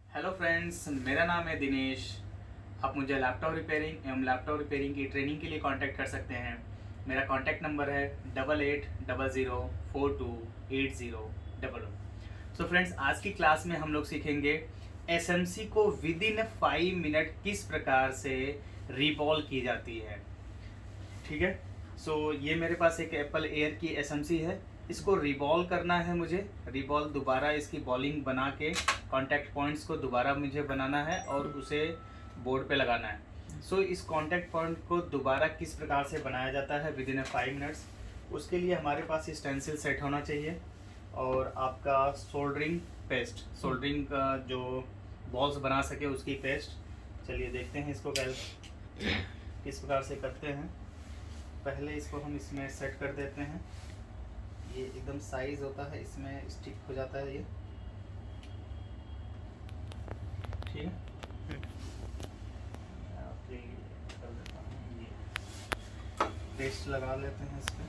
Hello friends, मेरा नाम है दिनेश। आप मुझे लैपटॉप रिपेयरिंग एवं लैपटॉप रिपेयरिंग की ट्रेनिंग के लिए कांटेक्ट कर सकते हैं। मेरा कांटेक्ट नंबर है 8800428011। सो फ्रेंड्स, आज की क्लास में हम लोग सीखेंगे एसएमसी को विद इन 5 मिनट किस प्रकार से रिबॉल की जाती है। ठीक है। सो ये मेरे पास एक एप्पल एयर की एसएमसी है। इसको रिबॉल करना है मुझे। रिबॉल दोबारा इसकी बॉलिंग बना के कांटेक्ट पॉइंट्स को दोबारा मुझे बनाना है और उसे बोर्ड पे लगाना है। सो इस कांटेक्ट पॉइंट को दोबारा किस प्रकार से बनाया जाता है विद इन 5 मिनट्स, उसके लिए हमारे पास स्टेंसिल सेट होना चाहिए और आपका सोल्डरिंग पेस्ट, सोल्डरिंग का जो बॉल्स बना सके उसकी पेस्ट। चलिए देखते हैं इसको किस प्रकार से करते हैं। पहले इसको हम इसमें सेट कर देते हैं। ये एकदम साइज होता है, इसमें स्टिक हो जाता है ये। ठीक है। ओके, कर देता हूँ ये पेस्ट लगा लेते हैं इसमें।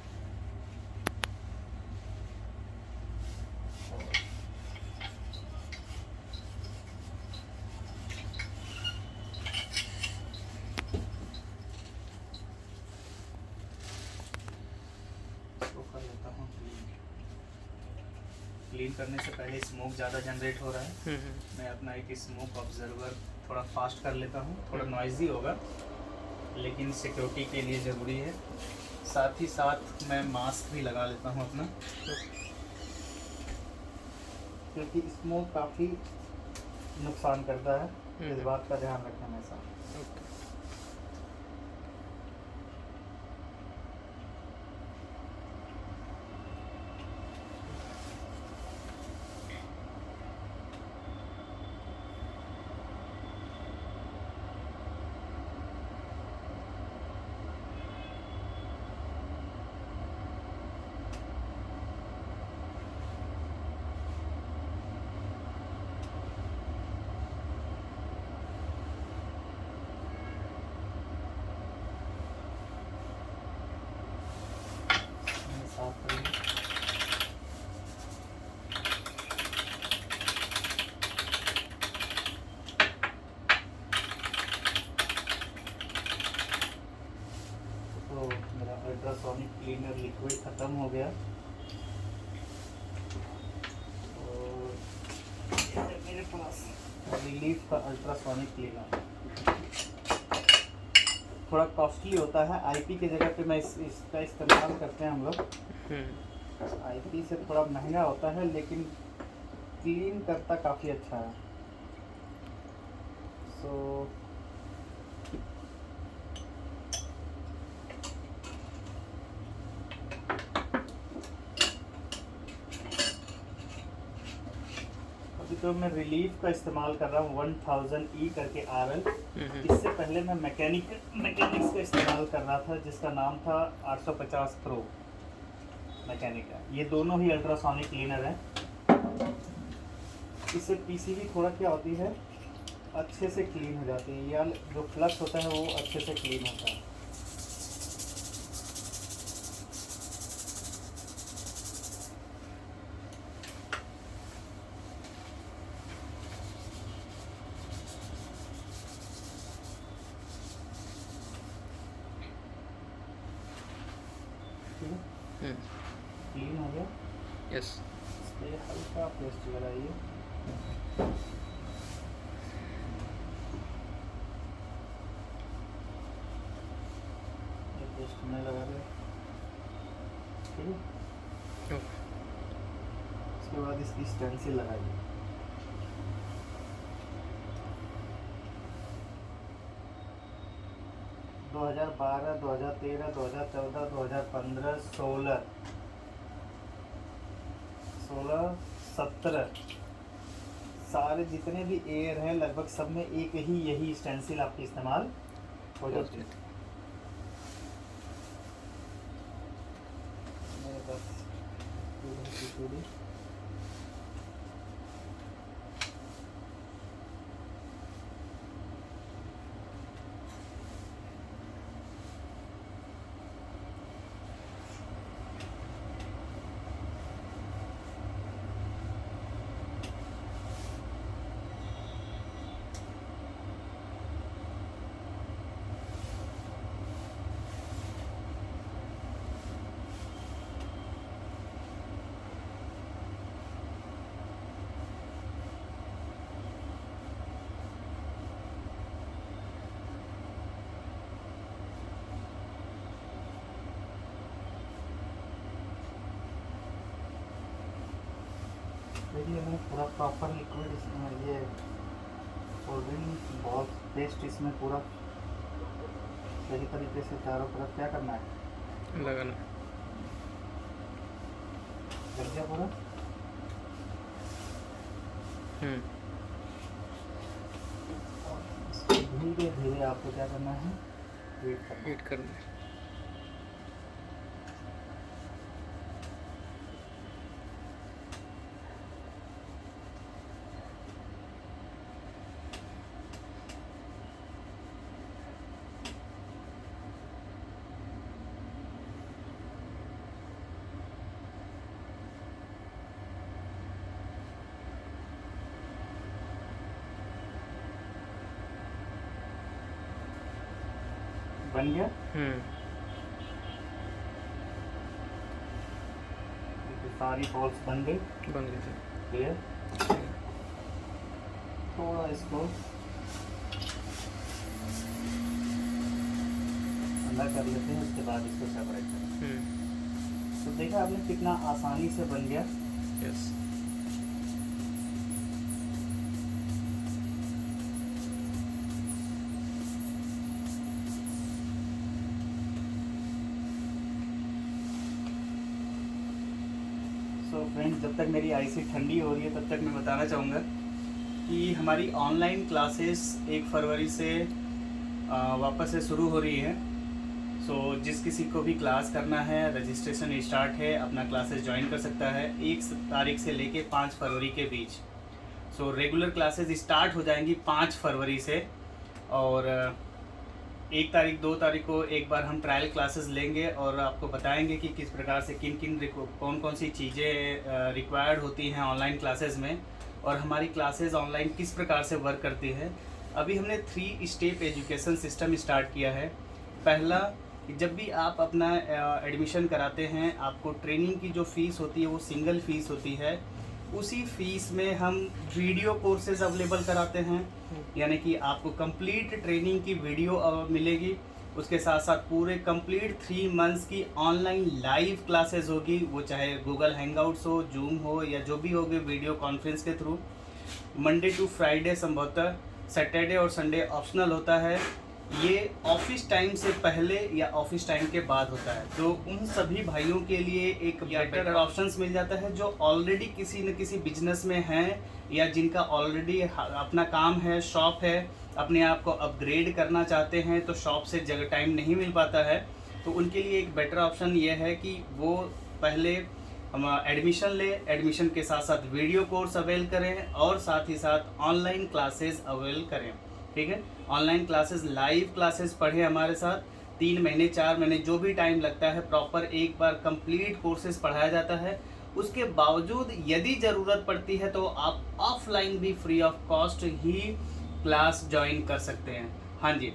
क्लीन करने से पहले स्मोक ज़्यादा जनरेट हो रहा है। मैं अपना एक स्मोक ऑब्जर्वर थोड़ा फास्ट कर लेता हूँ। थोड़ा नॉइजी होगा लेकिन सिक्योरिटी के लिए ज़रूरी है। साथ ही साथ मैं मास्क भी लगा लेता हूँ अपना, क्योंकि स्मोक काफ़ी नुकसान करता है। इस बात का ध्यान रखना हमेशा। साफ करेंगे। तो मेरा अल्ट्रासोनिक क्लीनर लिक्विड ख़त्म हो गया और मेरे पास रिलीफ का अल्ट्रासोनिक क्लीनर थोड़ा कॉस्टली होता है। आईपी की जगह पे मैं इसका इस्तेमाल करते हैं हम लोग। आईपी से थोड़ा महंगा होता है लेकिन क्लीन करता काफ़ी अच्छा है। सो अभी तो मैं रिलीफ का इस्तेमाल कर रहा हूँ 1000E करके RL। इससे पहले मैं मैकेनिक्स का इस्तेमाल कर रहा था जिसका नाम था 850 प्रो मैकेनिक है। ये दोनों ही अल्ट्रासोनिक क्लीनर हैं। इससे पीसीबी थोड़ा क्या होती है, अच्छे से क्लीन हो जाती है, या जो फ्लक्स होता है वो अच्छे से क्लीन होता है। क्लीन हो गया। यस। इस पर हल्का पेस्ट लगाइए। ये पेस्ट में लगा दे। ठीक है। उसके बाद इसकी स्टेंसिल लगाइए। दो 2012, 2013, 2014, 2015, 16, 17 सारे जितने भी एयर हैं लगभग सब में एक ही यही स्टेंसिल आपकी इस्तेमाल हो जाती है। मेरे पास पूरी देखिए मैंने पूरा प्रॉपर लिक्विड इसमें ये कोल्ड ड्रिंक बहुत पेस्ट इसमें पूरा सही तरीके से चारों तरफ क्या करना है, लगाना। लग गया पूरा। और इसको धीरे धीरे आपको क्या करना है, वेट करना है। हीट करना है। बन गया। देखिए सारी बॉल्स बन गई। बन गई थी। क्लियर। थोड़ा इसको अंदर कर लेते हैं, उसके बाद इसको सेपरेट करें। तो देखा आपने कितना आसानी से बन गया। यस। सो फ्रेंड्स, जब तक मेरी आईसी ठंडी हो रही है तब तक मैं बताना चाहूँगा कि हमारी ऑनलाइन क्लासेस 1 फरवरी से वापस से शुरू हो रही है। सो जिस किसी को भी क्लास करना है, रजिस्ट्रेशन स्टार्ट है, अपना क्लासेस ज्वाइन कर सकता है 1 तारीख से लेके 5 फरवरी के बीच। सो रेगुलर क्लासेस स्टार्ट हो जाएंगी 5 फरवरी से, और 1 तारीख 2 तारीख को एक बार हम ट्रायल क्लासेस लेंगे और आपको बताएंगे कि किस प्रकार से कौन कौन सी चीज़ें रिक्वायर्ड होती हैं ऑनलाइन क्लासेस में, और हमारी क्लासेस ऑनलाइन किस प्रकार से वर्क करती है। अभी हमने 3 स्टेप एजुकेशन सिस्टम स्टार्ट किया है। पहला, जब भी आप अपना एडमिशन कराते हैं, आपको ट्रेनिंग की जो फ़ीस होती है वो सिंगल फ़ीस होती है। उसी फीस में हम वीडियो कोर्सेज अवेलेबल कराते हैं, यानी कि आपको कंप्लीट ट्रेनिंग की वीडियो मिलेगी। उसके साथ साथ पूरे कंप्लीट 3 मंथ्स की ऑनलाइन लाइव क्लासेस होगी, वो चाहे गूगल हैंगआउट्स हो, जूम हो, या जो भी होगी वीडियो कॉन्फ्रेंस के थ्रू। मंडे टू फ्राइडे संभवतः, सैटरडे और संडे ऑप्शनल होता है। ये ऑफिस टाइम से पहले या ऑफिस टाइम के बाद होता है। तो उन सभी भाइयों के लिए एक बेटर ऑप्शंस मिल जाता है जो ऑलरेडी किसी न किसी बिजनेस में हैं, या जिनका ऑलरेडी अपना काम है, शॉप है, अपने आप को अपग्रेड करना चाहते हैं तो शॉप से जगह टाइम नहीं मिल पाता है। तो उनके लिए एक बेटर ऑप्शन ये है कि वो पहले हम एडमिशन ले, एडमिशन के साथ साथ वीडियो कोर्स अवेल करें और साथ ही साथ ऑनलाइन क्लासेस अवेल करें। ठीक है, ऑनलाइन क्लासेस, लाइव क्लासेस पढ़े हमारे साथ। 3 महीने 4 महीने जो भी टाइम लगता है, प्रॉपर एक बार कंप्लीट कोर्सेज पढ़ाया जाता है। उसके बावजूद यदि ज़रूरत पड़ती है तो आप ऑफलाइन भी free of cost he class join कर सकते हैं। हाँ जी।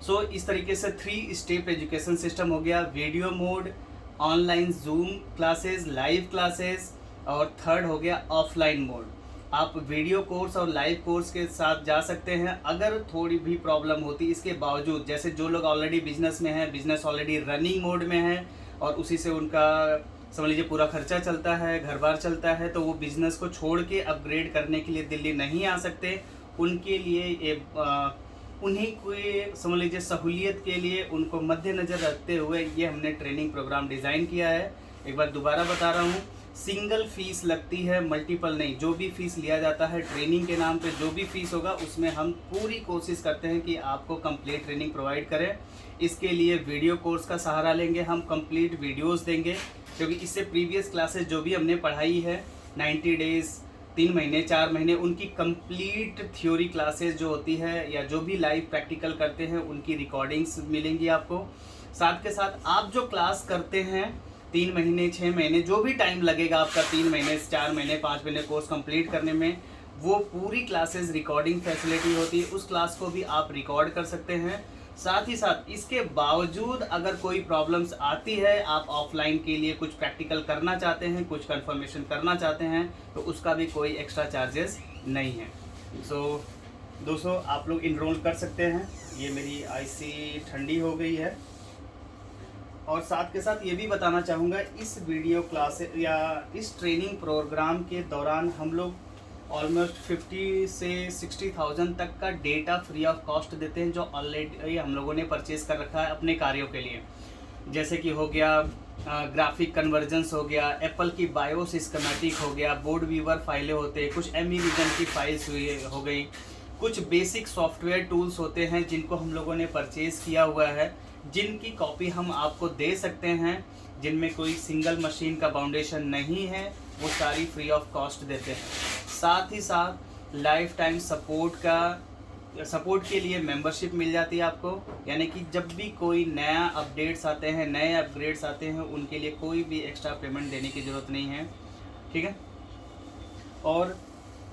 सो इस तरीके से 3 स्टेप एजुकेशन सिस्टम हो गया। Video mode, online zoom classes, live classes, और थर्ड हो गया ऑफलाइन मोड। आप वीडियो कोर्स और लाइव कोर्स के साथ जा सकते हैं। अगर थोड़ी भी प्रॉब्लम होती इसके बावजूद, जैसे जो लोग ऑलरेडी बिजनेस में हैं, बिजनेस ऑलरेडी रनिंग मोड में है और उसी से उनका समझ लीजिए पूरा खर्चा चलता है, घर बार चलता है, तो वो बिजनेस को छोड़ के अपग्रेड करने के लिए दिल्ली नहीं आ सकते, उनके लिए उन्हीं को समझ लीजिए सहूलियत के लिए उनको मद्देनज़र रखते हुए ये हमने ट्रेनिंग प्रोग्राम डिज़ाइन किया है। एक बार दोबारा बता रहा हूँ, सिंगल फीस लगती है, मल्टीपल नहीं। जो भी फीस लिया जाता है ट्रेनिंग के नाम पे, जो भी फीस होगा उसमें हम पूरी कोशिश करते हैं कि आपको कंप्लीट ट्रेनिंग प्रोवाइड करें। इसके लिए वीडियो कोर्स का सहारा लेंगे, हम कंप्लीट वीडियोस देंगे, क्योंकि इससे प्रीवियस क्लासेस जो भी हमने पढ़ाई है 90 डेज़, 3 महीने 4 महीने, उनकी कंप्लीट थ्योरी क्लासेस जो होती है या जो भी लाइव प्रैक्टिकल करते हैं उनकी रिकॉर्डिंग्स मिलेंगी आपको। साथ के साथ आप जो क्लास करते हैं 3 महीने 6 महीने, जो भी टाइम लगेगा आपका 3 महीने 4 महीने 5 महीने कोर्स कंप्लीट करने में, वो पूरी क्लासेस रिकॉर्डिंग फैसिलिटी होती है। उस क्लास को भी आप रिकॉर्ड कर सकते हैं। साथ ही साथ इसके बावजूद अगर कोई प्रॉब्लम्स आती है, आप ऑफलाइन के लिए कुछ प्रैक्टिकल करना चाहते हैं, कुछ कंफर्मेशन करना चाहते हैं, तो उसका भी कोई एक्स्ट्रा चार्जेस नहीं है। सो दोस्तों, आप लोग इनरोल कर सकते हैं। ये मेरी आईसी ठंडी हो गई है और साथ के साथ ये भी बताना चाहूँगा, इस वीडियो क्लास या इस ट्रेनिंग प्रोग्राम के दौरान हम लोग ऑलमोस्ट 50 से 60,000 तक का डेटा फ्री ऑफ कॉस्ट देते हैं, जो ऑलरेडी हम लोगों ने परचेज़ कर रखा है अपने कार्यों के लिए। जैसे कि हो गया ग्राफिक कन्वर्जेंस, हो गया एप्पल की बायोस स्कीमेटिक, हो गया बोर्ड वीवर फाइलें होते हैं, कुछ एमी विजन की फाइल्स हो गई, कुछ बेसिक सॉफ्टवेयर टूल्स होते हैं जिनको हम लोगों ने परचेज़ किया हुआ है, जिनकी कॉपी हम आपको दे सकते हैं, जिनमें कोई सिंगल मशीन का फाउंडेशन नहीं है, वो सारी फ्री ऑफ कॉस्ट देते हैं। साथ ही साथ लाइफ टाइम सपोर्ट के लिए मेंबरशिप मिल जाती है आपको, यानी कि जब भी कोई नया अपडेट्स आते हैं, नए अपग्रेड्स आते हैं, उनके लिए कोई भी एक्स्ट्रा पेमेंट देने की ज़रूरत नहीं है, ठीक है। और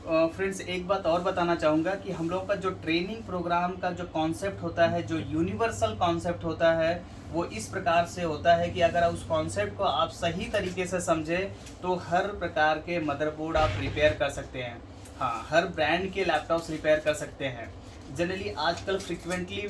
फ्रेंड्स एक बात और बताना चाहूँगा कि हम लोगों का जो ट्रेनिंग प्रोग्राम का जो कॉन्सेप्ट होता है, जो यूनिवर्सल कॉन्सेप्ट होता है, वो इस प्रकार से होता है कि अगर उस कॉन्सेप्ट को आप सही तरीके से समझें तो हर प्रकार के मदरबोर्ड आप रिपेयर कर सकते हैं। हाँ, हर ब्रांड के लैपटॉप्स रिपेयर कर सकते हैं। जनरली आजकल फ्रिक्वेंटली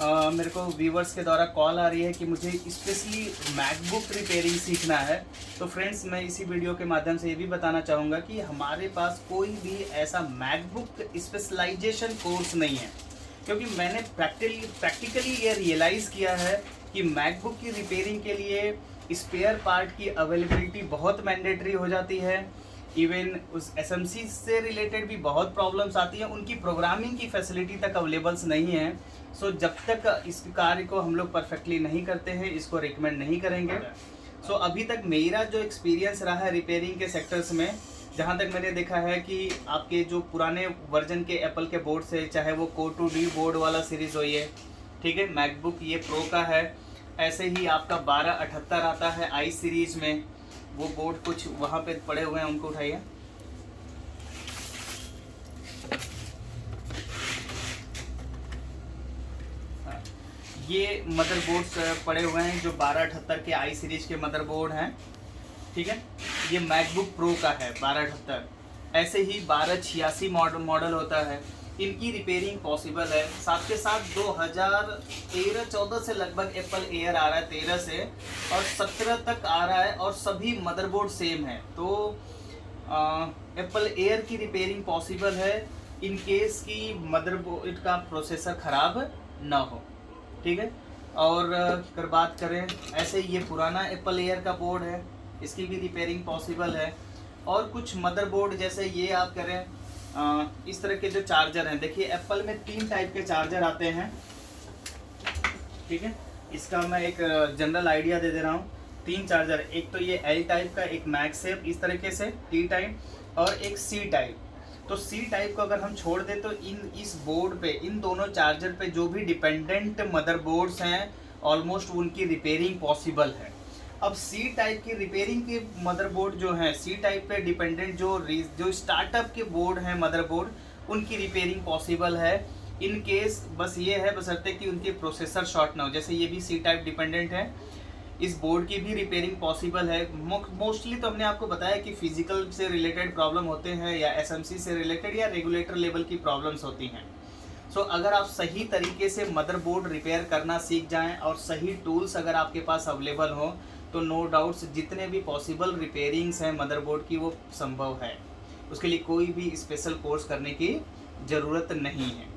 मेरे को व्यूवर्स के द्वारा कॉल आ रही है कि मुझे स्पेशली मैकबुक रिपेयरिंग सीखना है। तो फ्रेंड्स मैं इसी वीडियो के माध्यम से ये भी बताना चाहूँगा कि हमारे पास कोई भी ऐसा मैकबुक स्पेशलाइजेशन कोर्स नहीं है, क्योंकि मैंने प्रैक्टिकली ये रियलाइज़ किया है कि मैकबुक की रिपेयरिंग के लिए स्पेयर पार्ट की अवेलेबिलिटी बहुत मैंडेटरी हो जाती है। इवन उस एसएमसी से रिलेटेड भी बहुत प्रॉब्लम्स आती हैं, उनकी प्रोग्रामिंग की फैसिलिटी तक अवेलेबल्स नहीं है। सो जब तक इस कार्य को हम लोग परफेक्टली नहीं करते हैं, इसको रिकमेंड नहीं करेंगे। सो अभी तक मेरा जो एक्सपीरियंस रहा है रिपेयरिंग के सेक्टर्स में, जहाँ तक मैंने देखा है कि आपके जो पुराने वर्जन के एप्पल के बोर्ड से, चाहे वो Core 2D बोर्ड वाला सीरीज़ हो, ये ठीक है, मैकबुक ये प्रो का है, ऐसे ही आपका 1278 आता है आई सीरीज में, वो बोर्ड कुछ वहाँ पे पड़े हुए हैं, उनको उठाइए। ये मदरबोर्ड्स पड़े हुए हैं जो 1278 के आई सीरीज के मदरबोर्ड हैं, ठीक है। ये मैकबुक प्रो का है 1278। ऐसे ही 1286 मॉडल होता है, इनकी रिपेयरिंग पॉसिबल है। साथ के साथ 2013-14 से लगभग एप्पल एयर आ रहा है, 13 से और 17 तक आ रहा है, और सभी मदरबोर्ड सेम है। तो एप्पल एयर की रिपेयरिंग पॉसिबल है इन केस की मदरबोर्ड का प्रोसेसर ख़राब ना हो, ठीक है। और अगर बात करें, ऐसे ये पुराना एप्पल एयर का बोर्ड है, इसकी भी रिपेयरिंग पॉसिबल है। और कुछ मदरबोर्ड जैसे ये आप करें, इस तरह के जो चार्जर हैं, देखिए एप्पल में 3 टाइप के चार्जर आते हैं, ठीक है। इसका मैं एक जनरल आइडिया दे दे रहा हूँ। 3 चार्जर, एक तो ये एल टाइप का, एक मैगसेफ इस तरीके से टी टाइप, और एक सी टाइप। तो सी टाइप को अगर हम छोड़ दें तो इस बोर्ड पे, इन दोनों चार्जर पे जो भी डिपेंडेंट मदरबोर्ड्स हैं, ऑलमोस्ट उनकी रिपेयरिंग पॉसिबल है। अब सी टाइप की रिपेयरिंग के मदरबोर्ड जो हैं, सी टाइप पे डिपेंडेंट जो स्टार्टअप के बोर्ड हैं मदरबोर्ड, उनकी रिपेयरिंग पॉसिबल है इन केस। बस ये है, बशर्ते कि उनके प्रोसेसर शॉर्ट ना हो। जैसे ये भी सी टाइप डिपेंडेंट है, इस बोर्ड की भी रिपेयरिंग पॉसिबल है। मोस्टली तो हमने आपको बताया कि फिजिकल से रिलेटेड प्रॉब्लम होते हैं, या एसएमसी से रिलेटेड, या रेगुलेटर लेवल की प्रॉब्लम्स होती हैं। सो अगर आप सही तरीके से मदरबोर्ड रिपेयर करना सीख जाएं और सही टूल्स अगर आपके पास अवेलेबल हो, तो नो डाउट्स जितने भी पॉसिबल रिपेयरिंग्स हैं मदरबोर्ड की, वो संभव है। उसके लिए कोई भी स्पेशल कोर्स करने की ज़रूरत नहीं है।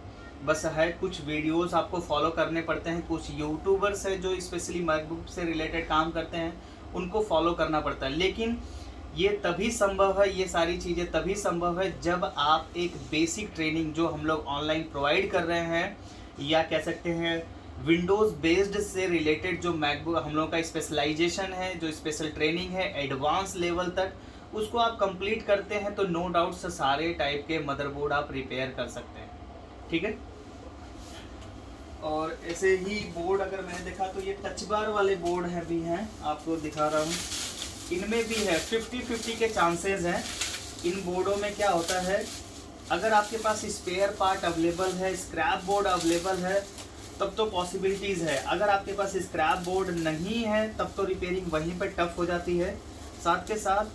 बस है कुछ वीडियोस आपको फॉलो करने पड़ते हैं, कुछ यूट्यूबर्स हैं जो स्पेशली मैकबुक से रिलेटेड काम करते हैं, उनको फॉलो करना पड़ता है। लेकिन ये तभी संभव है, ये सारी चीज़ें तभी संभव है जब आप एक बेसिक ट्रेनिंग जो हम लोग ऑनलाइन प्रोवाइड कर रहे हैं, या कह सकते हैं विंडोज़ बेस्ड से रिलेटेड जो मैकबुक हम लोगों का स्पेशलाइजेशन है, जो स्पेशल ट्रेनिंग है एडवांस लेवल तक, उसको आप कंप्लीट करते हैं, तो नो डाउट से सारे टाइप के मदरबोर्ड आप रिपेयर कर सकते हैं, ठीक है। और ऐसे ही बोर्ड अगर मैंने देखा तो ये टच बार वाले बोर्ड हैं भी हैं, आपको दिखा रहा हूँ। इनमें भी है 50-50 के चांसेस हैं। इन बोर्डों में क्या होता है, अगर आपके पास स्पेयर पार्ट अवेलेबल है, स्क्रैप बोर्ड अवेलेबल है, तब तो पॉसिबिलिटीज़ है। अगर आपके पास स्क्रैप बोर्ड नहीं है, तब तो रिपेयरिंग वहीं पर टफ हो जाती है। साथ के साथ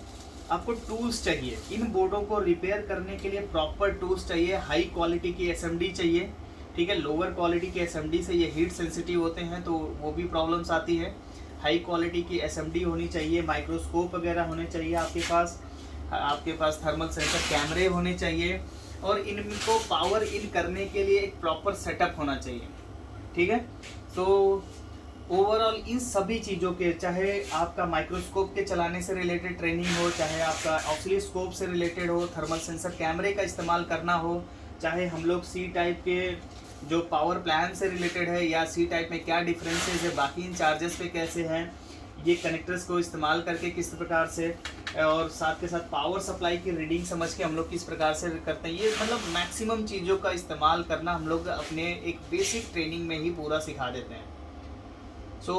आपको टूल्स चाहिए। इन बोर्डों को रिपेयर करने के लिए प्रॉपर टूल्स चाहिए, हाई क्वालिटी की एसएमडी चाहिए, ठीक है। लोअर क्वालिटी के एसएमडी से ये हीट सेंसिटिव होते हैं, तो वो भी प्रॉब्लम्स आती है। हाई क्वालिटी की SMD होनी चाहिए, माइक्रोस्कोप वगैरह होने चाहिए आपके पास थर्मल सेंसर कैमरे होने चाहिए, और इनको पावर इन करने के लिए एक प्रॉपर सेटअप होना चाहिए। ठीक है, तो ओवरऑल इन सभी चीज़ों के, चाहे आपका माइक्रोस्कोप के चलाने से रिलेटेड ट्रेनिंग हो, चाहे आपका ऑसिलोस्कोप से रिलेटेड हो, थर्मल सेंसर कैमरे का इस्तेमाल करना हो, चाहे हम लोग सी टाइप के जो पावर प्लान से रिलेटेड है, या सी टाइप में क्या डिफरेंसेस है, बाकी इन चार्जेस पे कैसे हैं, ये कनेक्टर्स को इस्तेमाल करके किस प्रकार से, और साथ के साथ पावर सप्लाई की रीडिंग समझ के हम लोग किस प्रकार से करते हैं, ये मतलब मैक्सिमम चीज़ों का इस्तेमाल करना हम लोग अपने एक बेसिक ट्रेनिंग में ही पूरा सिखा देते हैं। सो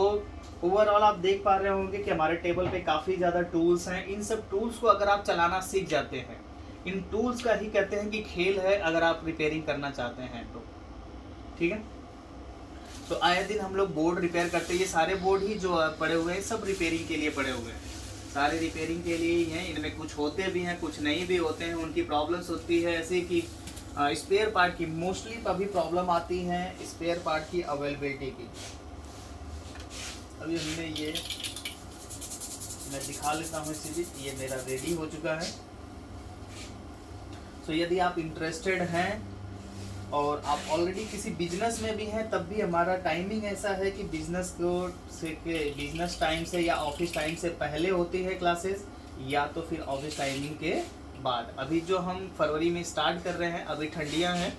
ओवरऑल आप देख पा रहे होंगे कि हमारे टेबल पे काफ़ी ज़्यादा टूल्स हैं। इन सब टूल्स को अगर आप चलाना सीख जाते हैं, इन टूल्स का ही कहते हैं कि खेल है अगर आप रिपेयरिंग करना चाहते हैं तो। ठीक है, तो आए दिन हम लोग बोर्ड रिपेयर करते हैं। ये सारे बोर्ड ही जो पड़े हुए हैं सब रिपेयरिंग के लिए पड़े हुए हैं, सारे रिपेयरिंग के लिए ही हैं। इनमें कुछ होते भी हैं, कुछ नहीं भी होते हैं, उनकी प्रॉब्लम्स होती है। ऐसे कि स्पेयर पार्ट की मोस्टली अभी प्रॉब्लम आती है, स्पेयर पार्ट की अवेलेबिलिटी की। अभी हमने ये, मैं दिखा लेता हूँ इसी, ये मेरा रेडी हो चुका है। सो यदि आप इंटरेस्टेड हैं और आप ऑलरेडी किसी बिजनेस में भी हैं, तब भी हमारा टाइमिंग ऐसा है कि बिजनेस टाइम से या ऑफिस टाइम से पहले होती है क्लासेस, या तो फिर ऑफिस टाइमिंग के बाद। अभी जो हम फरवरी में स्टार्ट कर रहे हैं, अभी ठंडियां हैं,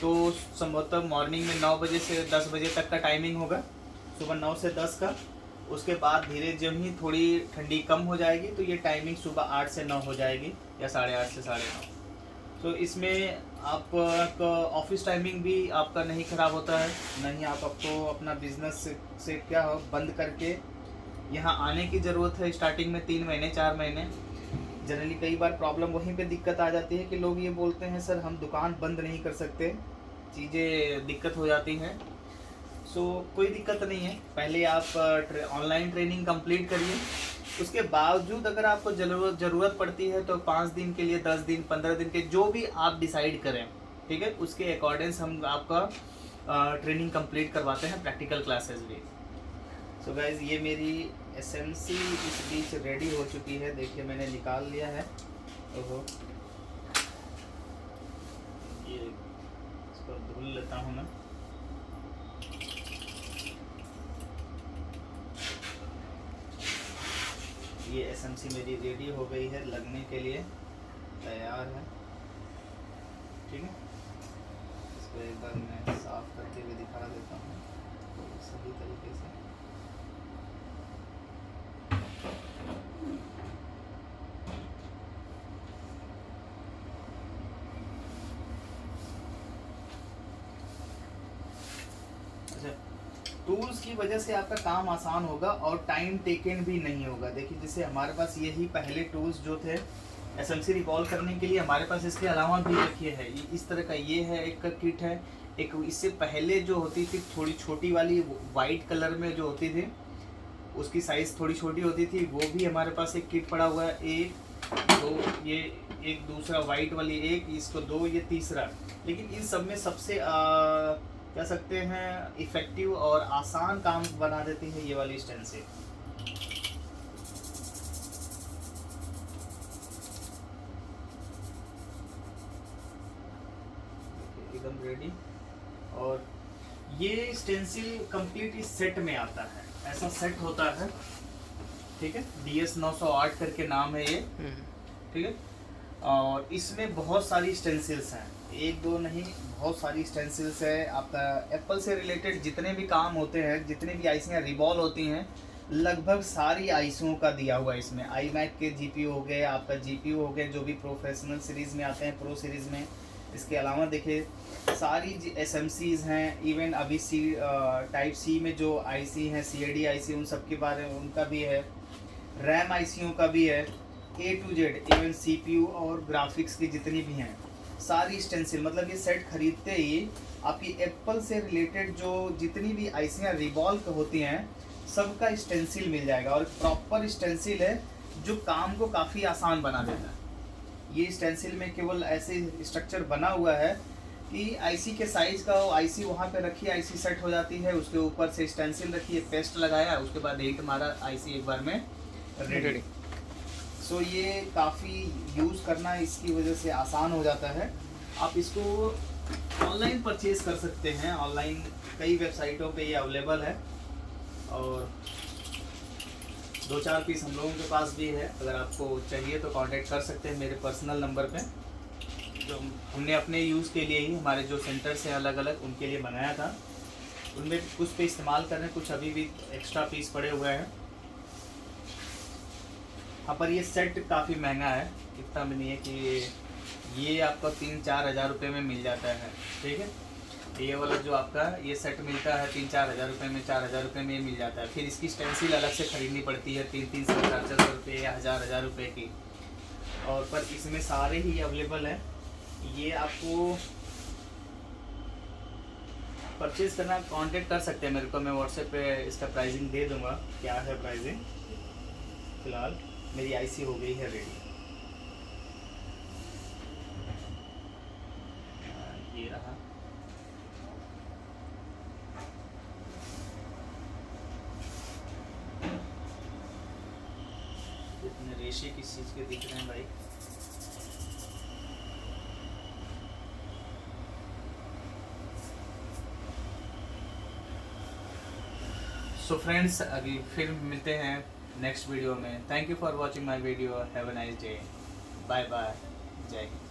तो संभवतः मॉर्निंग में 9 बजे से 10 बजे तक का टाइमिंग होगा, सुबह 9 से 10 का। उसके बाद धीरे जब ही थोड़ी ठंडी कम हो जाएगी तो ये टाइमिंग सुबह 8 से 9 हो जाएगी, या 8:30 से 9:30। तो इसमें आपका ऑफिस टाइमिंग भी आपका नहीं ख़राब होता है, नहीं आपको अपना बिजनेस से क्या हो बंद करके यहाँ आने की ज़रूरत है। स्टार्टिंग में 3 महीने 4 महीने जनरली कई बार प्रॉब्लम वहीं पे दिक्कत आ जाती है कि लोग ये बोलते हैं सर हम दुकान बंद नहीं कर सकते, चीज़ें दिक्कत हो जाती हैं। सो कोई दिक्कत नहीं है, पहले आप ऑनलाइन ट्रेनिंग कंप्लीट करिए। उसके बावजूद अगर आपको ज़रूरत पड़ती है तो 5 दिन के लिए, 10 दिन, 15 दिन के, जो भी आप डिसाइड करें, ठीक है, उसके अकॉर्डिंग हम आपका ट्रेनिंग कंप्लीट करवाते हैं, प्रैक्टिकल क्लासेस भी। सो गाइज ये मेरी SMC इस बीच रेडी हो चुकी है, देखिए मैंने निकाल लिया है। ओहो, ये इसको धुल लेता हूँ मैं। ये SMC मेरी रेडी हो गई है, लगने के लिए तैयार है। ठीक है, इसको एक बार मैं साफ करते हुए दिखा देता हूँ तो सही तरीके से। अच्छा, टूल्स की वजह से आपका काम आसान होगा और टाइम टेकन भी नहीं होगा। देखिए जैसे हमारे पास यही पहले टूल्स जो थे SMC रिकॉल करने के लिए, हमारे पास इसके अलावा भी देखिए है इस तरह का, ये है एक का किट है। एक इससे पहले जो होती थी थोड़ी छोटी वाली वाइट कलर में जो होती थी, उसकी साइज़ थोड़ी छोटी होती थी, वो भी हमारे पास एक किट पड़ा हुआ है। 1 2, ये एक दूसरा वाइट वाली, एक इसको 2, ये तीसरा। लेकिन इन सब में सबसे कह सकते हैं इफ़ेक्टिव और आसान काम बना देती है ये वाली स्टेंसिल। एकदम रेडी, और ये स्टेंसिल कंप्लीट इस सेट में आता है, ऐसा सेट होता है। ठीक है, DS 908 करके नाम है ये। ठीक है, और इसमें बहुत सारी स्टेंसिल्स हैं, 1-2 नहीं, बहुत सारी स्टेंसिल्स है। आपका एप्पल से रिलेटेड जितने भी काम होते हैं, जितने भी आईसियाँ रिवॉल्व होती हैं, लगभग सारी आईसियों का दिया हुआ है इसमें। iMac के GPU हो गए, आपका GPU हो गए जो भी प्रोफेशनल सीरीज़ में आते हैं, प्रो सीरीज़ में। इसके अलावा देखिए सारी SMCs हैं, इवन अभी टाइप C में जो IC हैं, CAD IC, उन सब के बारे में उनका भी है। रैम ICयों का भी है, A to Z, even CPU और ग्राफिक्स की जितनी भी हैं सारी स्टेंसिल। मतलब ये सेट खरीदते ही आपकी एप्पल से रिलेटेड जो जितनी भी आईसियाँ रिवॉल्व होती हैं सबका स्टेंसिल मिल जाएगा, और प्रॉपर स्टेंसिल है जो काम को काफ़ी आसान बना देता है। ये स्टेंसिल में केवल ऐसे स्ट्रक्चर बना हुआ है कि आईसी के साइज का हो, आईसी वहाँ पे रखी, आईसी सेट हो जाती है, उसके ऊपर से स्टेंसिल रखी, पेस्ट लगाया, उसके बाद हिट मारा, आईसी एक बार में रेडी। सो ये काफ़ी यूज़ करना इसकी वजह से आसान हो जाता है। आप इसको ऑनलाइन परचेज कर सकते हैं, ऑनलाइन कई वेबसाइटों पे ये अवेलेबल है, और 2-4 पीस हम लोगों के पास भी है। अगर आपको चाहिए तो कांटेक्ट कर सकते हैं मेरे पर्सनल नंबर पे। जो हमने अपने यूज़ के लिए ही, हमारे जो सेंटर्स हैं अलग अलग, उनके लिए बनाया था, उनमें कुछ पे इस्तेमाल कर रहे हैं, कुछ अभी भी एक्स्ट्रा पीस पड़े हुए हैं। हाँ, पर ये सेट काफ़ी महंगा है, इतना भी नहीं है कि ये आपको 3-4 हज़ार रुपये में मिल जाता है। ठीक है, ये वाला जो आपका ये सेट मिलता है 3-4 हज़ार रुपये में, 4 हज़ार रुपये में ये मिल जाता है। फिर इसकी स्टेंसिल अलग से ख़रीदनी पड़ती है 300, 400 रुपये या हज़ार रुपये की। और पर इसमें सारे ही अवेलेबल हैं। ये आपको परचेज़ करना, कांटेक्ट कर सकते हैं मेरे को, मैं व्हाट्सएप पे इसका प्राइसिंग दे दूँगा, क्या है प्राइसिंग। फ़िलहाल मेरी आईसी हो गई है रेडी। ये रहा। इतने रेशे किस चीज़ के दिख रहे हैं भाई। सो फ्रेंड्स, अभी फिर मिलते हैं नेक्स्ट वीडियो में। Thank you for watching my video. Have a nice day. Bye bye. जय हिंद।